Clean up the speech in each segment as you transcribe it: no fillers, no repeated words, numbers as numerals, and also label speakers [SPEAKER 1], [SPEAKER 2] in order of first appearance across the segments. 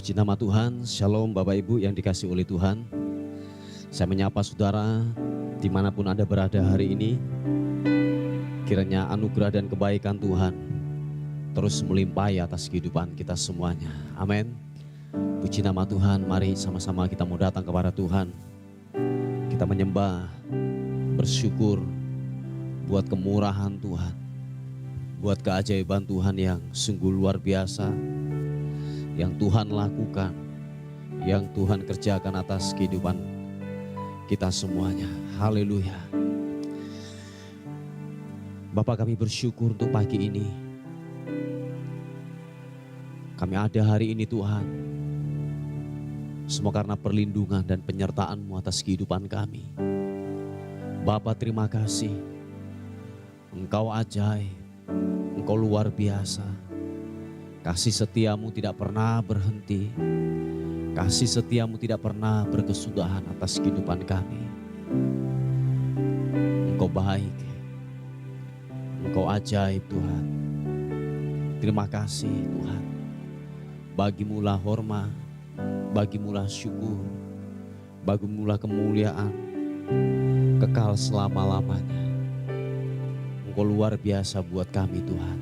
[SPEAKER 1] Puji nama Tuhan, Shalom Bapak Ibu yang dikasihi oleh Tuhan. Saya menyapa saudara dimanapun Anda berada hari ini. Kiranya anugerah dan kebaikan Tuhan terus melimpahi atas kehidupan kita semuanya. Amin. Puji nama Tuhan, mari sama-sama kita mau datang kepada Tuhan. Kita menyembah, bersyukur buat kemurahan Tuhan, buat keajaiban Tuhan yang sungguh luar biasa, yang Tuhan lakukan, yang Tuhan kerjakan atas kehidupan kita semuanya. Haleluya. Bapak, kami bersyukur untuk pagi ini. Kami ada hari ini Tuhan, semua karena perlindungan dan penyertaan-Mu atas kehidupan kami. Bapak, terima kasih. Engkau ajaib, Engkau luar biasa. Kasih setiamu tidak pernah berhenti. Kasih setiamu tidak pernah berkesudahan atas kehidupan kami. Engkau baik. Engkau ajaib Tuhan. Terima kasih Tuhan. Bagimulah hormat, bagimulah syukur, bagimulah kemuliaan, kekal selama-lamanya. Engkau luar biasa buat kami Tuhan.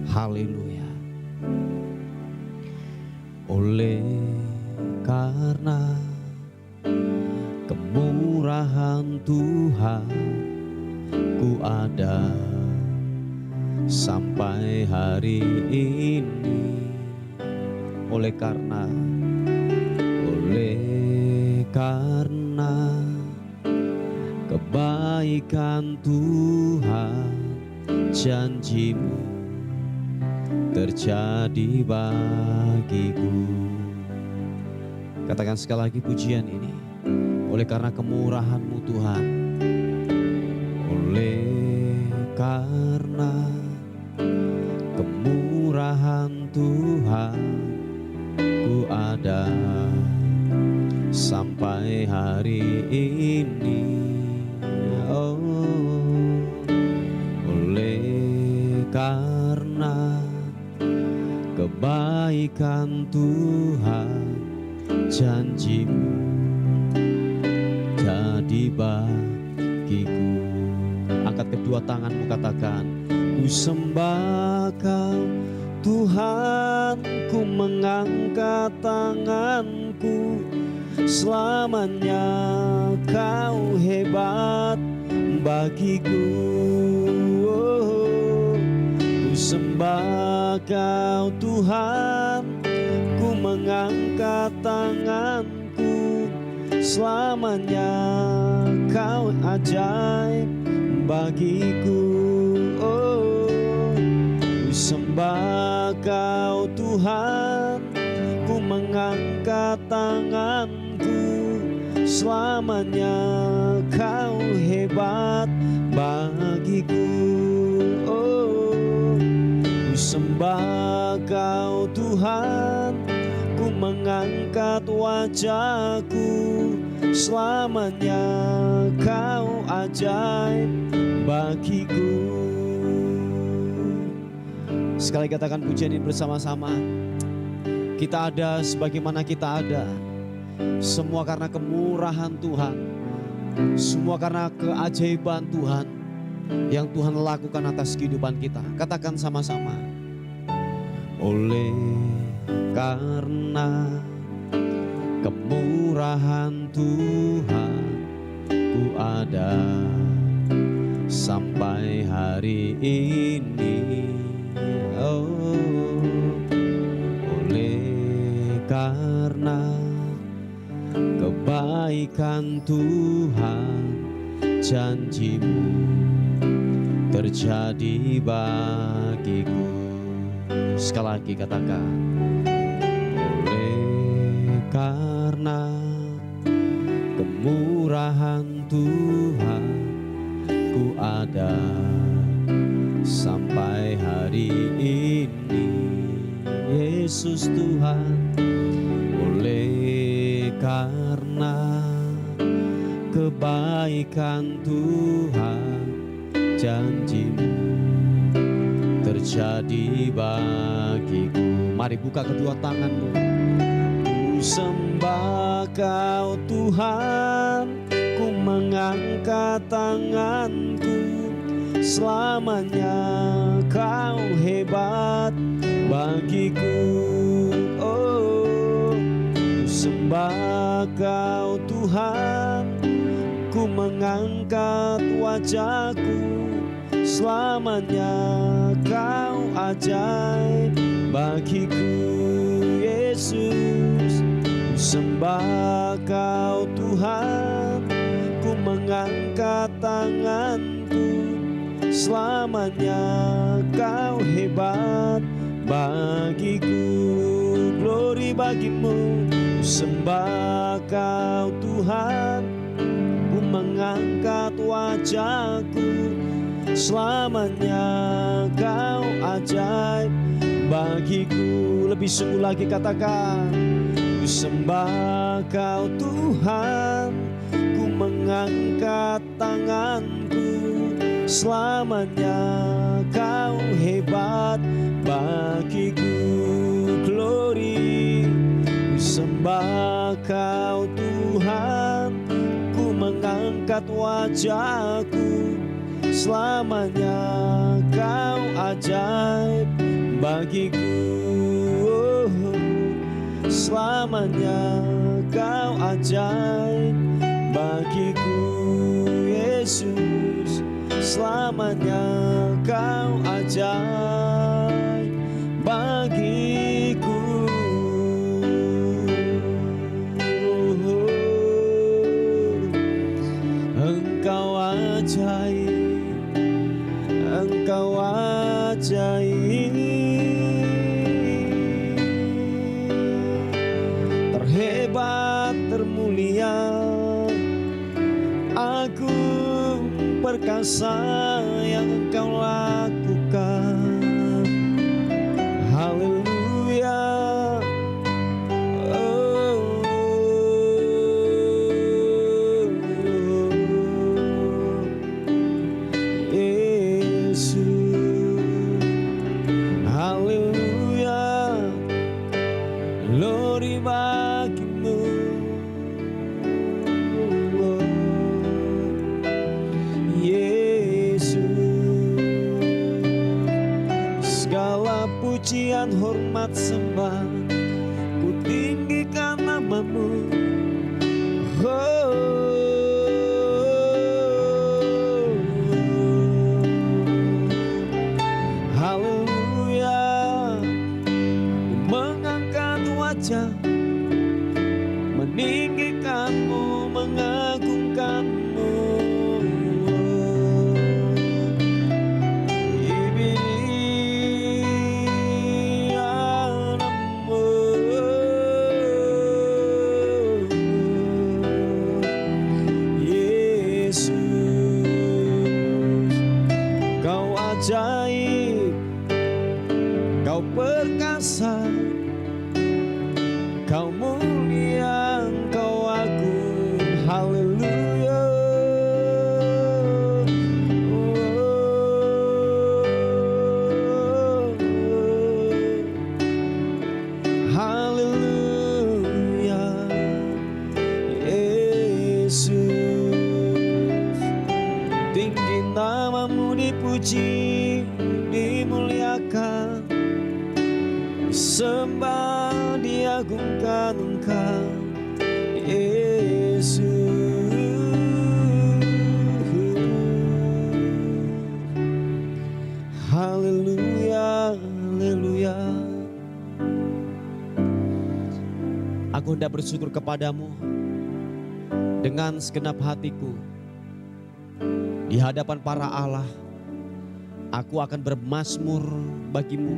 [SPEAKER 1] Haleluya. Oleh karena kemurahan Tuhan, ku ada sampai hari ini. Oleh karena kebaikan Tuhan, janji-Mu terjadi bagiku. Katakan sekali lagi pujian ini. Oleh karena kemurahan-Mu Tuhan, oleh karena kemurahan Tuhan, ku ada sampai hari ini. Oh, oleh karena kebaikan Tuhan, janji-Mu jadi bagiku. Angkat kedua tanganmu, katakan, ku sembah Kau Tuhan, ku mengangkat tanganku. Selamanya Kau hebat bagiku. Ku sembah Kau Tuhan, ku mengangkat tanganku. Selamanya Kau ajaib bagiku. Ku sembah Kau Tuhan, ku mengangkat tanganku. Selamanya Kau hebat bagiku. Ku sembah Kau Tuhan, ku mengangkat wajahku. Selamanya Kau ajaib bagiku. Sekali katakan pujian ini bersama-sama. Kita ada sebagaimana kita ada, semua karena kemurahan Tuhan, semua karena keajaiban Tuhan yang Tuhan lakukan atas kehidupan kita. Katakan sama-sama. Oleh karena kemurahan Tuhan, ku ada sampai hari ini. Oh, oleh karena kebaikan Tuhan, janji-Mu terjadi bagiku. Sekali lagi katakan, oleh karena kemurahan Tuhan, ku ada sampai hari ini. Yesus Tuhan, oleh karena kebaikan Tuhan, janji-Mu terjadi bagiku. Mari buka kedua tanganmu. sembah Kau Tuhan, ku mengangkat tanganku, selamanya Kau hebat bagiku. Oh, ku sembah Kau Tuhan, ku mengangkat wajahku, selamanya Kau ajaib bagiku. Yesus, ku sembah Kau Tuhan, ku mengangkat tanganku, selamanya Kau hebat bagiku. Glory bagimu, ku sembah Kau Tuhan, ku mengangkat wajahku, selamanya Kau ajaib bagiku. Lebih sungguh lagi katakan, ku sembah Kau Tuhan, ku mengangkat tanganku, selamanya Kau hebat bagiku. Glory, ku sembah Kau Tuhan, ku mengangkat wajahku, selamanya Kau ajaib bagiku. Oh, selamanya Kau ajaib bagiku. Yesus, selamanya Kau ajaib bagiku. Engkau ajaib, Engkau ajaib, terhebat, termulia, agung, perkasa yang Engkau lakukan. Haleluya. Glory bagimu. Yesus, segala pujian, hormat, sembah, ku tinggikan namamu. Haleluya, mengangkat wajah, meninggikanmu, mengagungkanmu. Yesus, Kau ajaib, Kau perkasa, Kau mulia, Kau agung. Haleluya. Haleluya. Yesus, tinggi namamu, dipuji, dimuliakan, sembah, diagungkan Engkau. Yesus, haleluya, haleluya. Aku hendak bersyukur kepadamu dengan segenap hatiku. Di hadapan para Allah, aku akan bermazmur bagimu.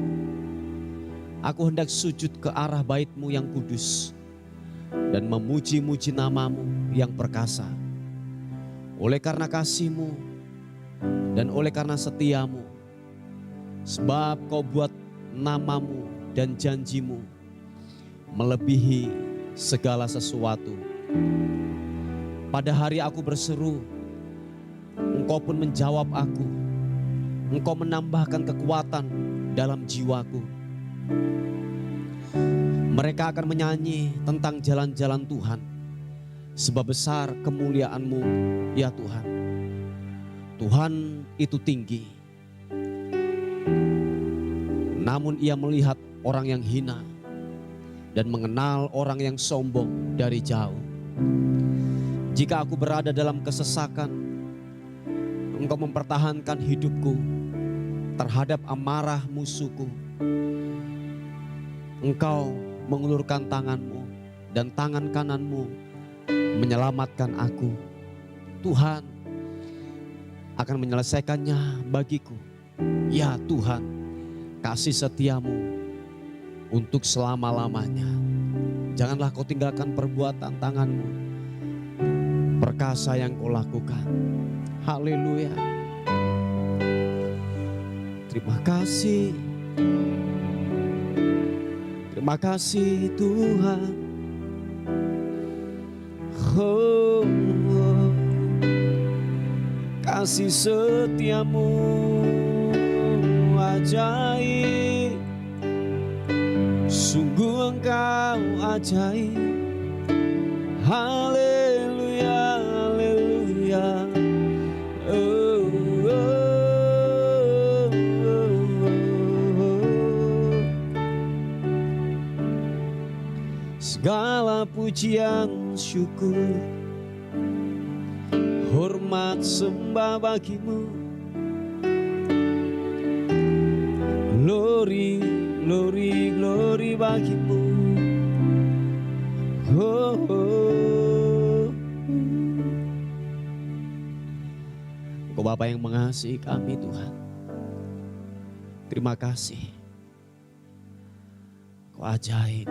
[SPEAKER 1] Aku hendak sujud ke arah bait-Mu yang kudus dan memuji-muji namamu yang perkasa. Oleh karena kasih-Mu dan oleh karena setia-Mu, sebab Kau buat namamu dan janji-Mu melebihi segala sesuatu. Pada hari aku berseru, Engkau pun menjawab aku. Engkau menambahkan kekuatan dalam jiwaku. Mereka akan menyanyi tentang jalan-jalan Tuhan. Sebab besar kemuliaan-Mu ya Tuhan. Tuhan itu tinggi. Namun Ia melihat orang yang hina dan mengenal orang yang sombong dari jauh. Jika aku berada dalam kesesakan, Engkau mempertahankan hidupku terhadap amarah musuhku. Engkau mengulurkan tangan-Mu dan tangan kanan-Mu menyelamatkan aku. Tuhan akan menyelesaikannya bagiku. Ya Tuhan, kasih setia-Mu untuk selama-lamanya. Janganlah Kau tinggalkan perbuatan tangan-Mu, perkasa yang Kau lakukan. Haleluya. Terima kasih. Terima kasih Tuhan. Oh, oh. Kasih setia-Mu ajaib. Sungguh Engkau ajaib. Haleluya, haleluya. Oh, oh, oh, oh. Segala pujian syukur, hormat sembah bagi-Mu. Glory, glory, glory bagi-Mu. Oh, oh. Engkau Bapa yang mengasihi kami Tuhan. Terima kasih. Engkau ajaib.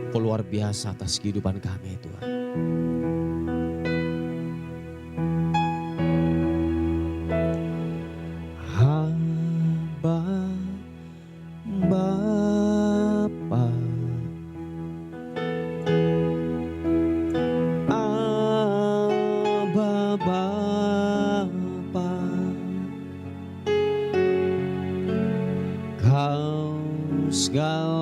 [SPEAKER 1] Engkau luar biasa atas kehidupan kami Tuhan. Segalanya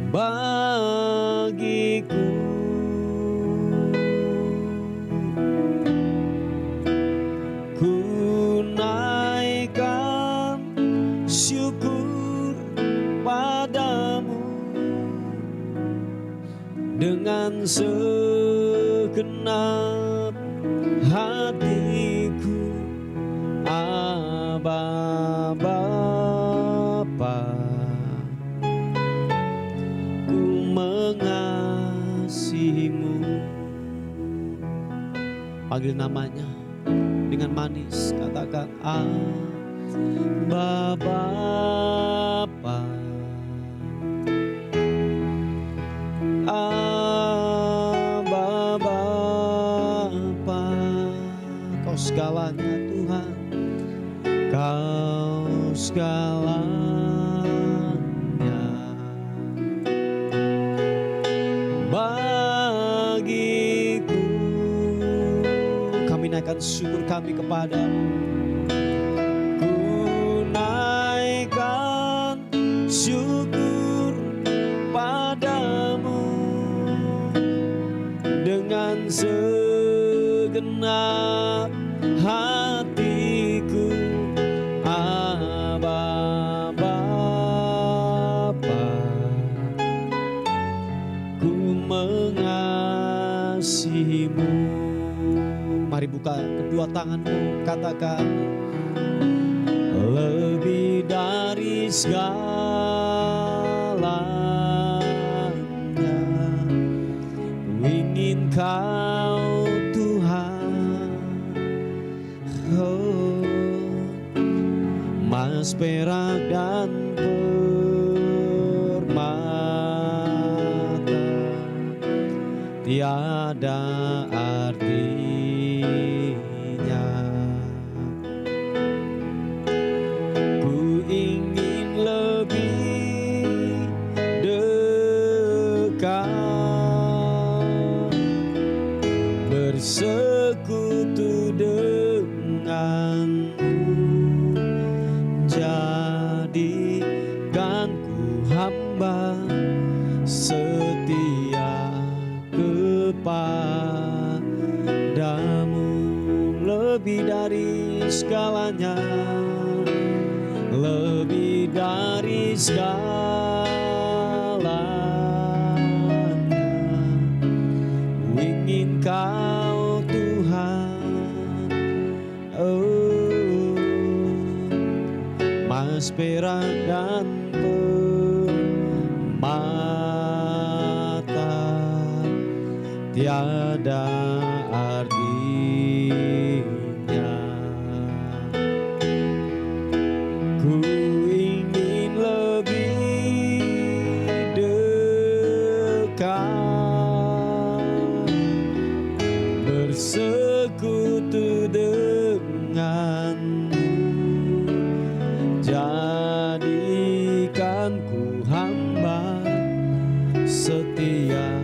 [SPEAKER 1] bagiku, ku naikkan syukur padamu dengan segenap hatiku. Abba Bapa, ku mengasihi-Mu. Panggil namanya dengan manis, katakan Abba Bapa. Abba Bapa, Kau segalanya Tuhan. Kau segalanya bagiku. Kami naikkan syukur kami kepadamu. Ku naikkan syukur padamu dengan segenap hatiku. Abba Bapa, ku mengasihi-Mu. Mari buka kedua tanganmu, katakan lebih dari segalanya ingin Kau Tuhan. Oh, emas, perak, dan permata tiada artinya. Ku ingin lebih dekat bersekutu denganmu. segalanya, lebih dari segalanya. Ku ingin Kau Tuhan, oh, emas perak dan permata tiada artinya. Ku ingin lebih dekat, bersekutu denganmu. Jadikan ku hamba setia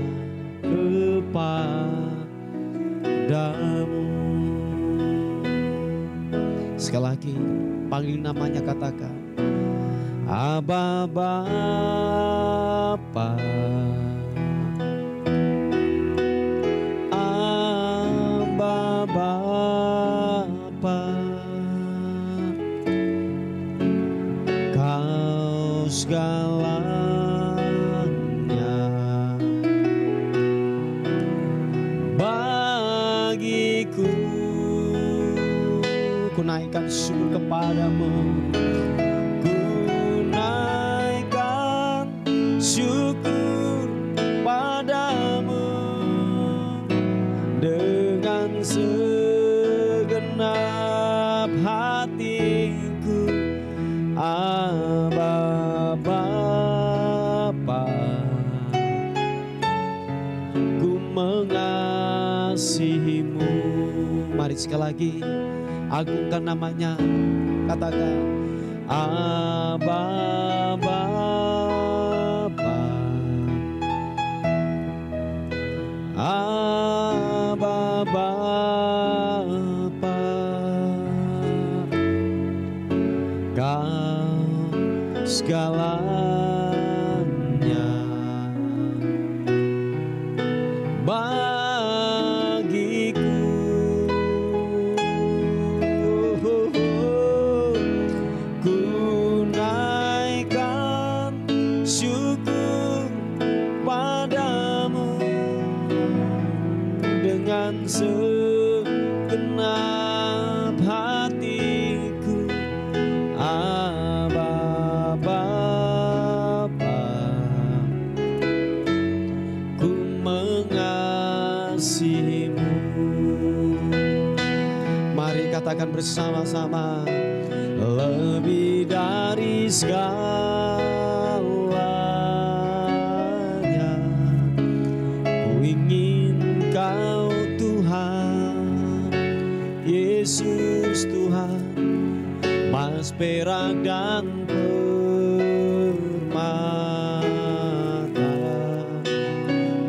[SPEAKER 1] kepadamu. Sekali lagi, panggil namanya, katakan, Aba Bapa, Aba Bapa, Kau segalanya bagiku. Ku naikkan syukur kepadamu, ku naikkan syukur padamu dengan segenap hatiku. Aba Bapa, ku mengasihimu. Mari sekali lagi, agungkan namanya, katakan, Aba Bapa, Aba Bapa, Kau segalanya bagiku. Ku naikkan syukur padamu dengan segenap hatiku. Aba Bapa, ku mengasihimu. Mari katakan bersama-sama, lebih dari segalanya, ku ingin Kau Tuhan, Yesus Tuhan, emas perak dan permata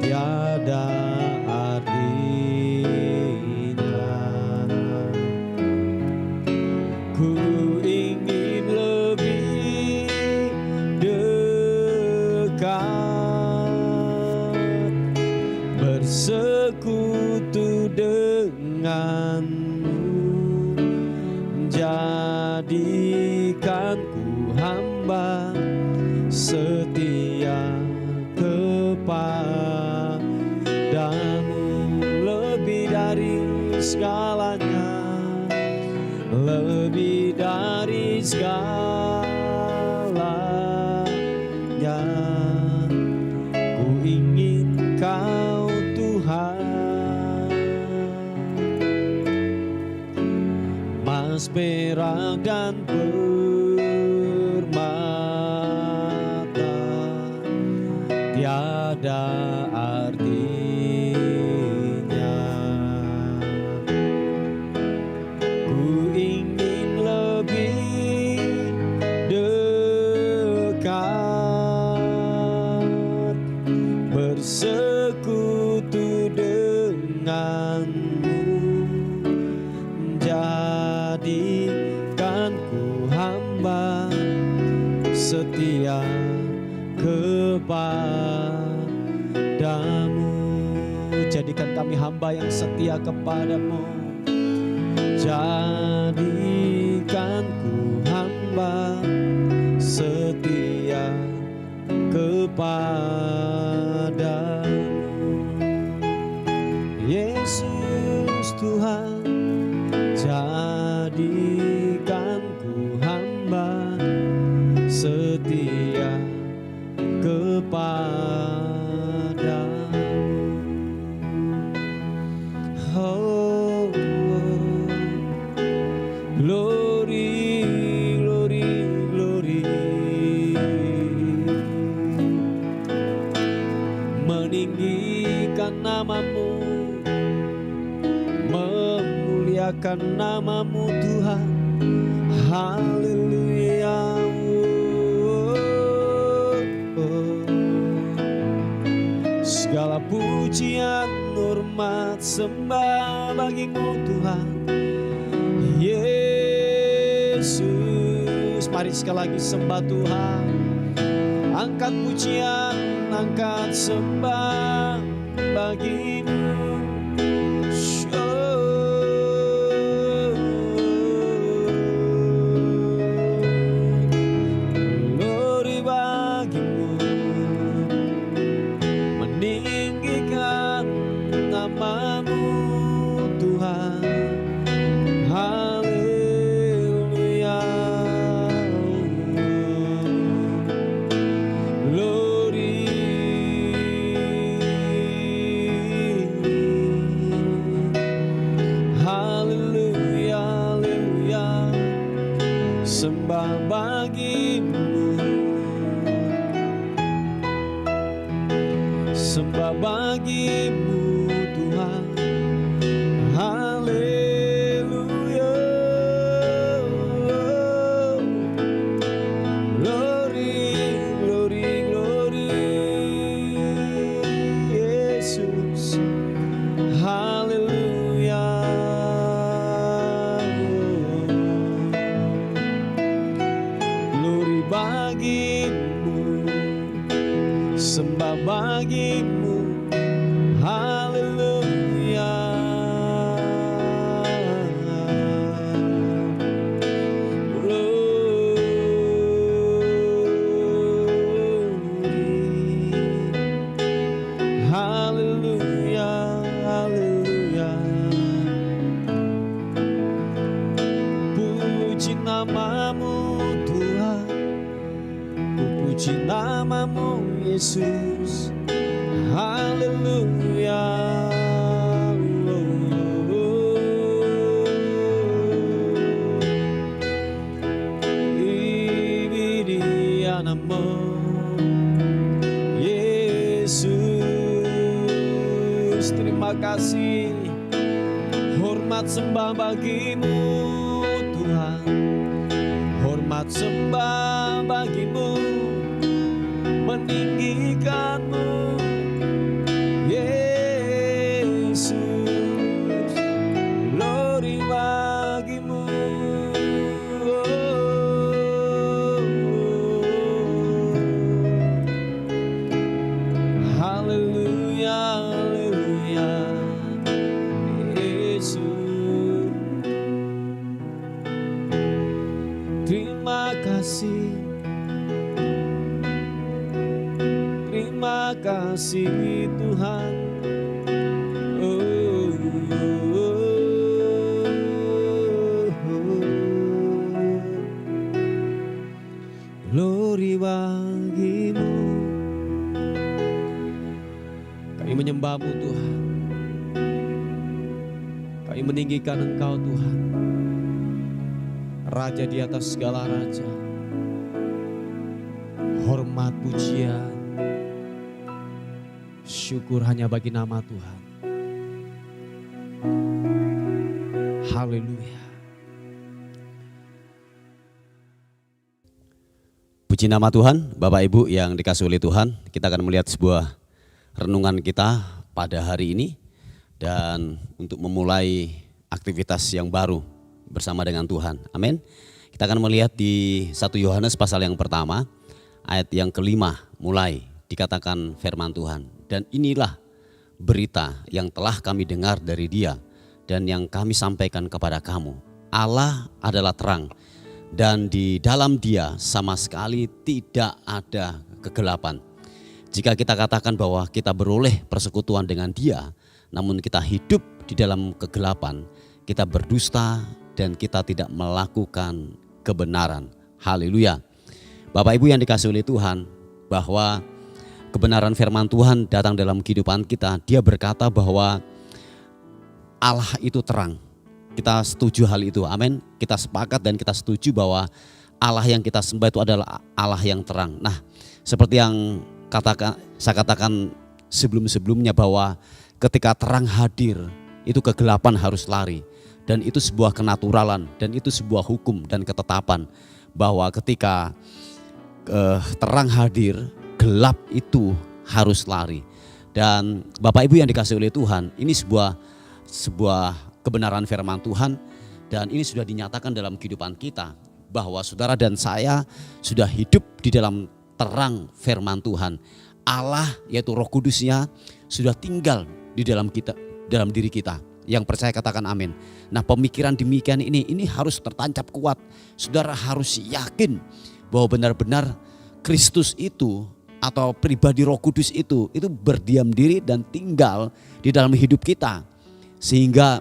[SPEAKER 1] tiada artinya. Ku ingin lebih dekat, bersekutu denganmu. Jadikan ku hamba setia kepadamu, lebih dari segalanya, lebih dari segalanya. Ku ingin Kau Tuhan, emas perak dan permata tiada artinya. Ku ingin lebih dekat, bersekutu denganmu. Jadikan ku hamba setia kepadamu. Jadikan kami hamba yang setia kepadamu. jadikan ku hamba setia kepada Yesus Tuhan, jadikan ku hamba setia kepada oh, glory, glory, glory, meninggikan namamu, memuliakan namamu Tuhan, haleluya. Segala pujian, hormat, sembah bagimu Tuhan Yesus. Mari sekali lagi sembah Tuhan, angkat pujian, angkat sembah bagimu. Glory bagimu, meninggikan namamu Tuhan, haleluya. Glory, haleluya, haleluya. Sembah bagimu, sembah bagimu Tuhan, haleluya. Glory, glory, glory, Yesus, haleluya. Glory bagimu, sembah bagimu, haleluya. Glory, haleluya, haleluya. Puji namamu Tuhan, puji namamu Yesus, haleluya. Ibidi namo Yesus, terima kasih, hormat sembah bagimu Tuhan, hormat sembah bagimu, meninggikanmu Yesus, glory bagimu, haleluya, haleluya, Yesus. Terima kasih, terima kasih Tuhan. Oh, oh, oh. Glory bagimu, kami menyembahmu Tuhan, kami meninggikan Engkau Tuhan, Raja di atas segala raja. Hormat, pujian, syukur hanya bagi nama Tuhan. Haleluya. Puji nama Tuhan, Bapak Ibu yang dikasihi oleh Tuhan. Kita akan melihat sebuah renungan kita pada hari ini. Dan untuk memulai aktivitas yang baru bersama dengan Tuhan. Amin. Kita akan melihat di 1 Yohanes pasal yang pertama, ayat yang kelima mulai dikatakan firman Tuhan. Dan inilah berita yang telah kami dengar dari Dia dan yang kami sampaikan kepada kamu. Allah adalah terang dan di dalam Dia sama sekali tidak ada kegelapan. Jika kita katakan bahwa kita beroleh persekutuan dengan Dia, namun kita hidup di dalam kegelapan, kita berdusta dan kita tidak melakukan kebenaran. Haleluya. Bapak Ibu yang dikasihi oleh Tuhan, bahwa kebenaran firman Tuhan datang dalam kehidupan kita. Dia berkata bahwa Allah itu terang. Kita setuju hal itu, amin. Kita sepakat dan kita setuju bahwa Allah yang kita sembah itu adalah Allah yang terang. Nah, seperti yang saya katakan sebelum-sebelumnya, bahwa ketika terang hadir, itu kegelapan harus lari. Dan itu sebuah kenaturalan, dan itu sebuah hukum dan ketetapan, bahwa ketika terang hadir, gelap itu harus lari. Dan Bapak Ibu yang dikasihi oleh Tuhan, ini sebuah kebenaran firman Tuhan, dan ini sudah dinyatakan dalam kehidupan kita, bahwa saudara dan saya sudah hidup di dalam terang firman Tuhan. Allah, yaitu Roh Kudusnya, sudah tinggal di dalam kita, dalam diri kita. Yang percaya katakan amin. Nah, pemikiran demikian ini harus tertancap kuat. Saudara harus yakin bahwa benar-benar Kristus itu atau pribadi Roh Kudus itu berdiam diri dan tinggal di dalam hidup kita. Sehingga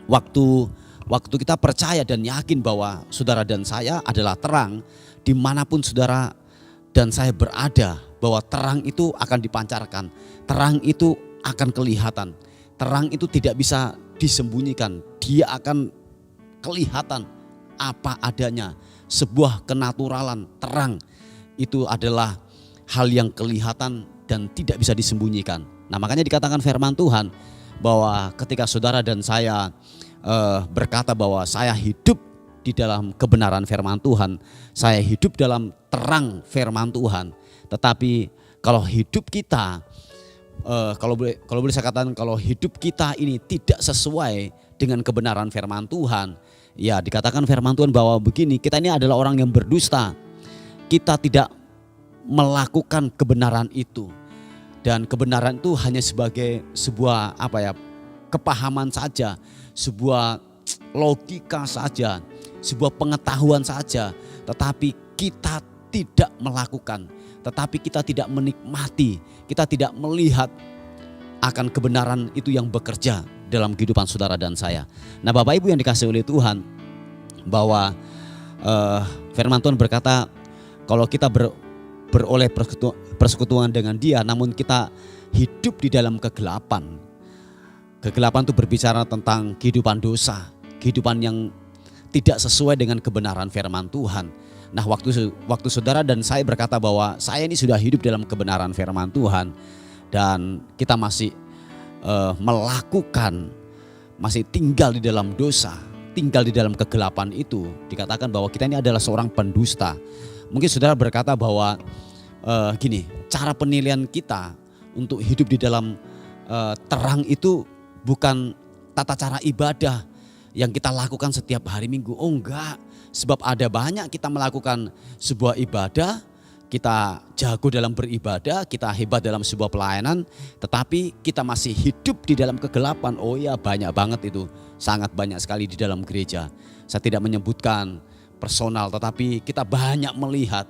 [SPEAKER 1] waktu kita percaya dan yakin bahwa saudara dan saya adalah terang, dimanapun saudara dan saya berada, bahwa terang itu akan dipancarkan, terang itu akan kelihatan, terang itu tidak bisa disembunyikan, dia akan kelihatan apa adanya. Sebuah kenaturalan terang itu adalah hal yang kelihatan dan tidak bisa disembunyikan. Nah, makanya dikatakan firman Tuhan bahwa ketika saudara dan saya berkata bahwa saya hidup di dalam kebenaran firman Tuhan, saya hidup dalam terang firman Tuhan. Tetapi kalau hidup kita, kalau boleh saya katakan, kalau hidup kita ini tidak sesuai dengan kebenaran firman Tuhan, ya dikatakan firman Tuhan bahwa begini, kita ini adalah orang yang berdusta. Kita tidak melakukan kebenaran itu. Dan kebenaran itu hanya sebagai sebuah kepahaman saja, sebuah logika saja, sebuah pengetahuan saja, tetapi kita tidak melakukan, tetapi kita tidak menikmati, kita tidak melihat akan kebenaran itu yang bekerja dalam kehidupan saudara dan saya. Nah, Bapak Ibu yang dikasihi oleh Tuhan, bahwa firman Tuhan berkata kalau kita beroleh persekutuan dengan Dia, namun kita hidup di dalam kegelapan. Kegelapan itu berbicara tentang kehidupan dosa, kehidupan yang tidak sesuai dengan kebenaran firman Tuhan. Nah, waktu saudara dan saya berkata bahwa saya ini sudah hidup dalam kebenaran firman Tuhan, dan kita masih melakukan, masih tinggal di dalam dosa, tinggal di dalam kegelapan itu, dikatakan bahwa kita ini adalah seorang pendusta. Mungkin saudara berkata bahwa gini, cara penilaian kita untuk hidup di dalam terang itu bukan tata cara ibadah yang kita lakukan setiap hari Minggu. Oh enggak, sebab ada banyak kita melakukan sebuah ibadah, kita jago dalam beribadah, kita hebat dalam sebuah pelayanan, tetapi kita masih hidup di dalam kegelapan. Oh ya, banyak banget itu, sangat banyak sekali di dalam gereja. Saya tidak menyebutkan personal, tetapi kita banyak melihat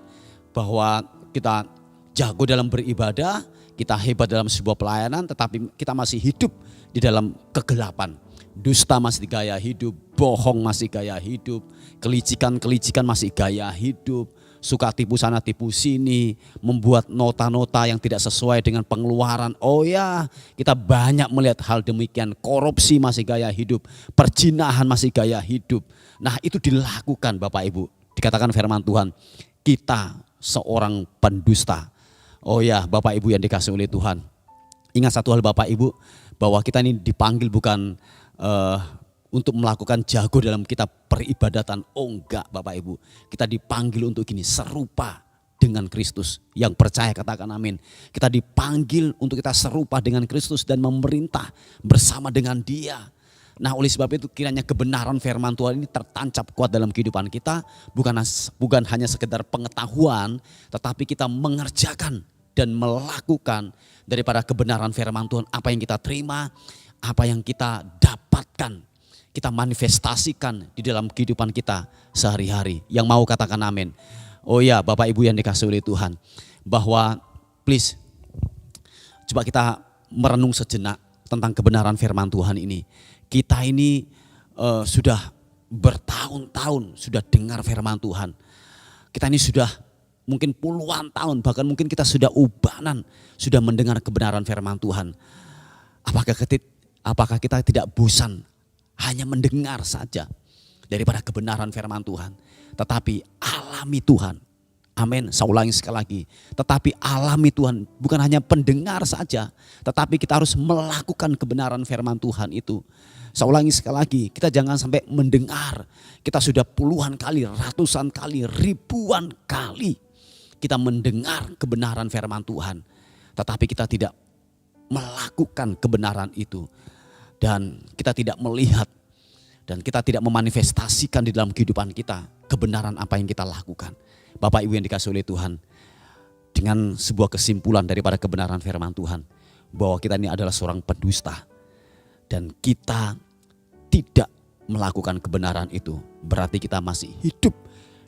[SPEAKER 1] bahwa kita jago dalam beribadah, kita hebat dalam sebuah pelayanan, tetapi kita masih hidup di dalam kegelapan. Dusta masih gaya hidup, bohong masih gaya hidup, kelicikan masih gaya hidup, suka tipu sana tipu sini, membuat nota-nota yang tidak sesuai dengan pengeluaran. Oh ya, kita banyak melihat hal demikian. Korupsi masih gaya hidup, perzinahan masih gaya hidup. Nah, itu dilakukan Bapak Ibu. Dikatakan firman Tuhan, kita seorang pendusta. Oh ya, Bapak Ibu yang dikasihi oleh Tuhan, ingat satu hal Bapak Ibu, bahwa kita ini dipanggil bukan untuk melakukan jago dalam kita peribadatan. Oh enggak Bapak Ibu, kita dipanggil untuk gini, serupa dengan Kristus. Yang percaya katakan amin. Kita dipanggil untuk kita serupa dengan Kristus dan memerintah bersama dengan Dia. Nah, oleh sebab itu kiranya kebenaran firman Tuhan ini tertancap kuat dalam kehidupan kita, bukan hanya sekedar pengetahuan, tetapi kita mengerjakan dan melakukan daripada kebenaran firman Tuhan. Apa yang kita terima, apa yang kita dapatkan, kita manifestasikan di dalam kehidupan kita sehari-hari. Yang mau katakan amin. Oh ya, Bapak Ibu yang dikasihi oleh Tuhan, bahwa please coba kita merenung sejenak tentang kebenaran firman Tuhan ini. Kita ini sudah bertahun-tahun sudah dengar firman Tuhan. Kita ini sudah mungkin puluhan tahun, bahkan mungkin kita sudah ubanan, sudah mendengar kebenaran firman Tuhan. Apakah kita tidak bosan hanya mendengar saja daripada kebenaran firman Tuhan, tetapi alami Tuhan. Amin. Saya ulangi sekali lagi. Tetapi alami Tuhan, bukan hanya pendengar saja, tetapi kita harus melakukan kebenaran firman Tuhan itu. Saya ulangi sekali lagi, kita jangan sampai mendengar. Kita sudah puluhan kali, ratusan kali, ribuan kali kita mendengar kebenaran firman Tuhan, tetapi kita tidak melakukan kebenaran itu. Dan kita tidak melihat dan kita tidak memanifestasikan di dalam kehidupan kita kebenaran apa yang kita lakukan. Bapak Ibu yang dikasihi oleh Tuhan, dengan sebuah kesimpulan daripada kebenaran firman Tuhan, bahwa kita ini adalah seorang pendusta dan kita tidak melakukan kebenaran itu, berarti kita masih hidup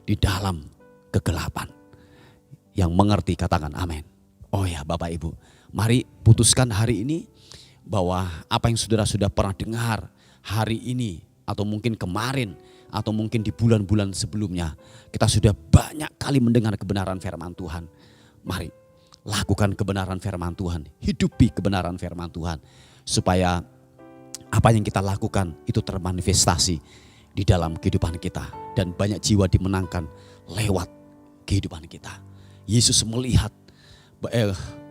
[SPEAKER 1] di dalam kegelapan. Yang mengerti katakan amin. Oh ya Bapak Ibu, mari putuskan hari ini bahwa apa yang saudara sudah pernah dengar hari ini, atau mungkin kemarin, atau mungkin di bulan-bulan sebelumnya, kita sudah banyak kali mendengar kebenaran firman Tuhan. Mari lakukan kebenaran firman Tuhan, hidupi kebenaran firman Tuhan, supaya apa yang kita lakukan itu termanifestasi di dalam kehidupan kita, dan banyak jiwa dimenangkan lewat kehidupan kita. Yesus melihat,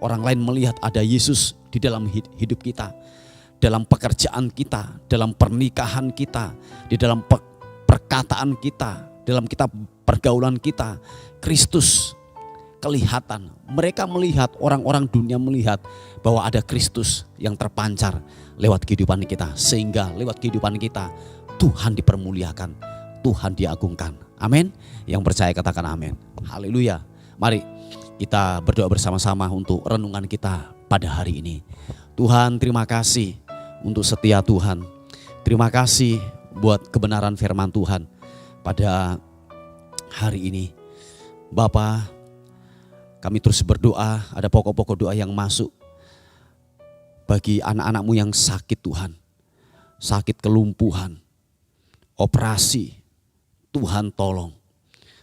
[SPEAKER 1] orang lain melihat ada Yesus di dalam hidup kita, dalam pekerjaan kita, dalam pernikahan kita, di dalam perkataan kita, dalam kita pergaulan kita. Kristus kelihatan. Mereka melihat, orang-orang dunia melihat bahwa ada Kristus yang terpancar lewat kehidupan kita, sehingga lewat kehidupan kita Tuhan dipermuliakan, Tuhan diagungkan. Amin. Yang percaya katakan amin. Haleluya. Mari kita berdoa bersama-sama untuk renungan kita pada hari ini. Tuhan, terima kasih untuk setia Tuhan. Terima kasih buat kebenaran firman Tuhan pada hari ini. Bapa, kami terus berdoa, ada pokok-pokok doa yang masuk bagi anak-anak-Mu yang sakit Tuhan. Sakit kelumpuhan, operasi, Tuhan tolong.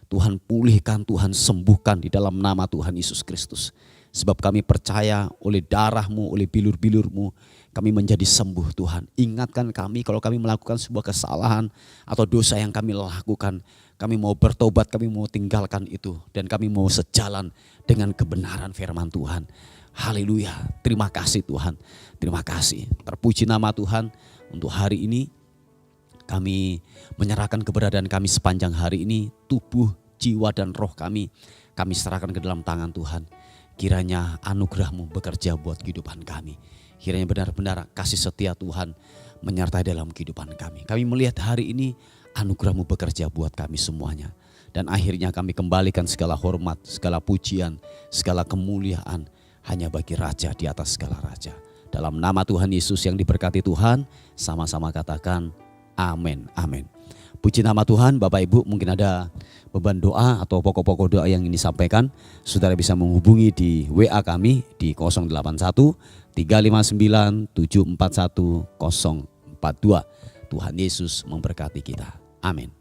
[SPEAKER 1] Tuhan pulihkan, Tuhan sembuhkan di dalam nama Tuhan Yesus Kristus. Sebab kami percaya oleh darah-Mu, oleh bilur-bilur-Mu, kami menjadi sembuh Tuhan. Ingatkan kami kalau kami melakukan sebuah kesalahan atau dosa yang kami lakukan. Kami mau bertobat, kami mau tinggalkan itu. Dan kami mau sejalan dengan kebenaran firman Tuhan. Haleluya, terima kasih Tuhan. Terima kasih, terpuji nama Tuhan untuk hari ini. Kami menyerahkan keberadaan kami sepanjang hari ini, tubuh, jiwa dan roh kami serahkan ke dalam tangan Tuhan. Kiranya anugerah-Mu bekerja buat kehidupan kami. Kiranya benar-benar kasih setia Tuhan menyertai dalam kehidupan kami. Kami melihat hari ini anugerah-Mu bekerja buat kami semuanya. Dan akhirnya kami kembalikan segala hormat, segala pujian, segala kemuliaan hanya bagi Raja di atas segala Raja. Dalam nama Tuhan Yesus yang diberkati Tuhan, sama-sama katakan amin, amin. Puji nama Tuhan. Bapak Ibu, mungkin ada beban doa atau pokok-pokok doa yang ini sampaikan, saudara bisa menghubungi di WA kami di 081 359 741 042. Tuhan Yesus memberkati kita. Amin.